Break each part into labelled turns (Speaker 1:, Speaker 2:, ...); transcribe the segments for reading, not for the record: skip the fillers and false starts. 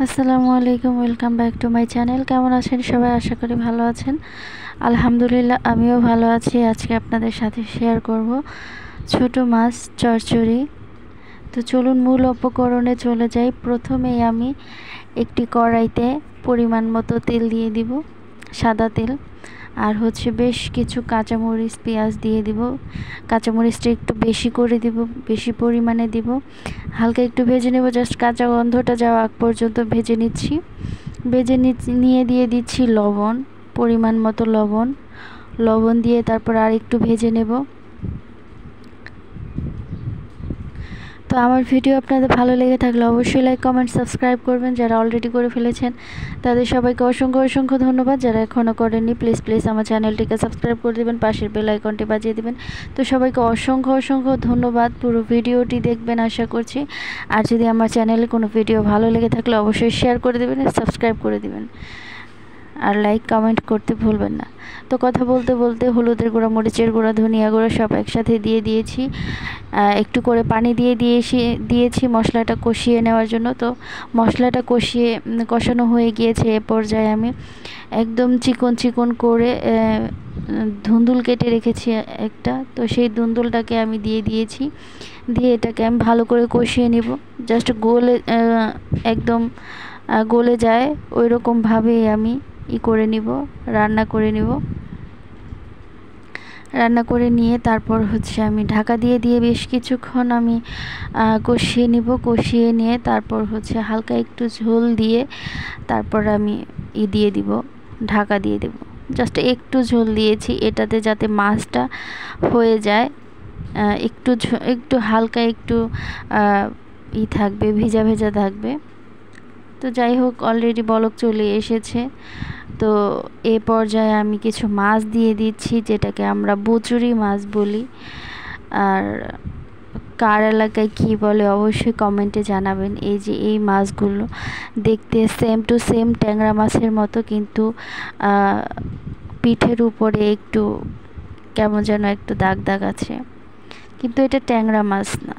Speaker 1: আসসালামু আলাইকুম, welcome back to my channel. কেমন আছেন সবাই? আশা করি ভালো আছেন। আলহামদুলিল্লাহ, আমিও ভালো আছি। আজকে আপনাদের সাথে শেয়ার করব ছোট মাছ চচ্চড়ি। তো চলুন মূল উপকরণে চলে যাই। প্রথমেই আমি একটি কড়াইতে পরিমাণ মতো তেল দিয়ে দিব, সাদা তেল। আর বেশ কিছু কাঁচামরিচ পেঁয়াজ দিয়ে দিব। কাঁচামরিচটা একটু বেশি করে দিব, বেশি পরিমাণে দিব। হালকা একটু ভেজে নেব, জাস্ট কাঁচা গন্ধটা যাওয়া আগ পর্যন্ত ভেজে নিচ্ছি। নিয়ে দিয়ে দিচ্ছি লবণ, পরিমাণ মতো লবণ দিয়ে তারপর আর একটু ভেজে নেব। তো আমার ভিডিও আপনাদের ভালো লেগে থাকলে অবশ্যই লাইক, কমেন্ট, সাবস্ক্রাইব করবেন। যারা অলরেডি করে ফেলেছেন তাদের সবাইকে অসংখ্য ধন্যবাদ। যারা এখনও করেননি প্লিজ আমার চ্যানেলটিকে সাবস্ক্রাইব করে দেবেন, পাশের বেল আইকনটি বাজিয়ে দেবেন। তো সবাইকে অসংখ্য ধন্যবাদ। পুরো ভিডিওটি দেখবেন আশা করছি। আর যদি আমার চ্যানেলে কোনো ভিডিও ভালো লেগে থাকলে অবশ্যই শেয়ার করে দেবেন, সাবস্ক্রাইব করে দেবেন, আর লাইক কমেন্ট করতে ভুলবেন না। তো কথা বলতে বলতে হলুদের গুঁড়া, মরিচের গুঁড়া, ধনিয়া গুঁড়া সব একসাথে দিয়ে দিয়েছি। একটু করে পানি দিয়েছি মশলাটা কষিয়ে নেওয়ার জন্য। তো মশলাটা কষানো হয়ে গিয়েছে। এ পর্যায়ে আমি একদম চিকন করে ধুন্দুল কেটে রেখেছি একটা। তো সেই ধুন্দুলটাকে আমি দিয়ে দিয়েছি। দিয়ে এটাকে আমি ভালো করে কষিয়ে নিব, জাস্ট একদম গলে যায় ওই রকমভাবেই আমি রান্না করে নিয়ে তারপর আমি ঢাকা দিয়ে বেশ কিছুক্ষণ আমি কষিয়ে নিয়ে তারপর হালকা একটু ঝোল দিয়ে তারপর আমি দিয়ে দিব, ঢাকা দিয়ে দেব। জাস্ট একটু ঝোল দিয়েছি এটাতে, যাতে মাছটা হয়ে যায়। একটু হালকা একটু থাকবে, ভেজা থাকবে। তো যাই হোক, অলরেডি বলক চলে এসেছে। তো এ পর্যায়ে আমি কিছু মাছ দিয়ে দিচ্ছি, যেটাকে আমরা বুচুরি মাছ বলি। আর কার এলাকায় কী বলে অবশ্যই কমেন্টে জানাবেন। এই মাছগুলো দেখতে সেম টু সেম ট্যাংরা মাছের মতো, কিন্তু পিঠের উপরে একটু কেমন যেন একটু দাগ আছে, কিন্তু এটা ট্যাংরা মাছ না।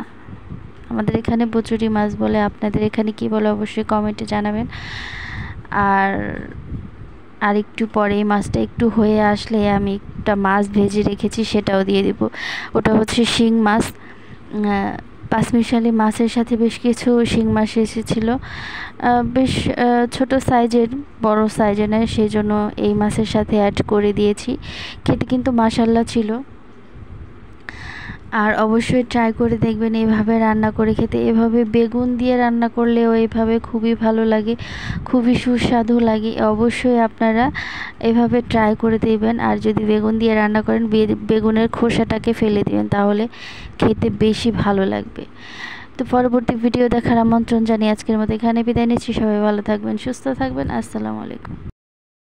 Speaker 1: আমাদের এখানে বুচুরি মাছ বলে, আপনাদের এখানে কী বলে অবশ্যই কমেন্টে জানাবেন। আর একটু পরে এই মাছটা একটু হয়ে আসলে আমি একটা মাছ ভেজে রেখেছি সেটাও দিয়ে দিব। ওটা শিং মাছ। পাঁচমিশালি মাছের সাথে বেশ কিছু শিং মাছ এসেছিলো, বেশ ছোট সাইজের, বড় সাইজের নয়, সেই জন্য এই মাছের সাথে অ্যাড করে দিয়েছি। খেতে কিন্তু মাশাআল্লাহ ছিল। আর অবশ্যই ট্রাই করে দেখবেন এভাবে রান্না করে খেতে। এভাবে বেগুন দিয়ে রান্না করলেও এভাবে খুবই ভালো লাগে, খুবই সুস্বাদু লাগে। অবশ্যই আপনারা এভাবে ট্রাই করে দেখবেন। আর যদি বেগুন দিয়ে রান্না করেন, বেগুনের খোসাটাকে ফেলে দিবেন, তাহলে খেতে বেশি ভালো লাগবে। তো পরবর্তী ভিডিও দেখার আমন্ত্রণ জানিয়ে আজকের মতো এখানে বিদায় নিচ্ছি। সবাই ভালো থাকবেন, সুস্থ থাকবেন। আসসালামু আলাইকুম।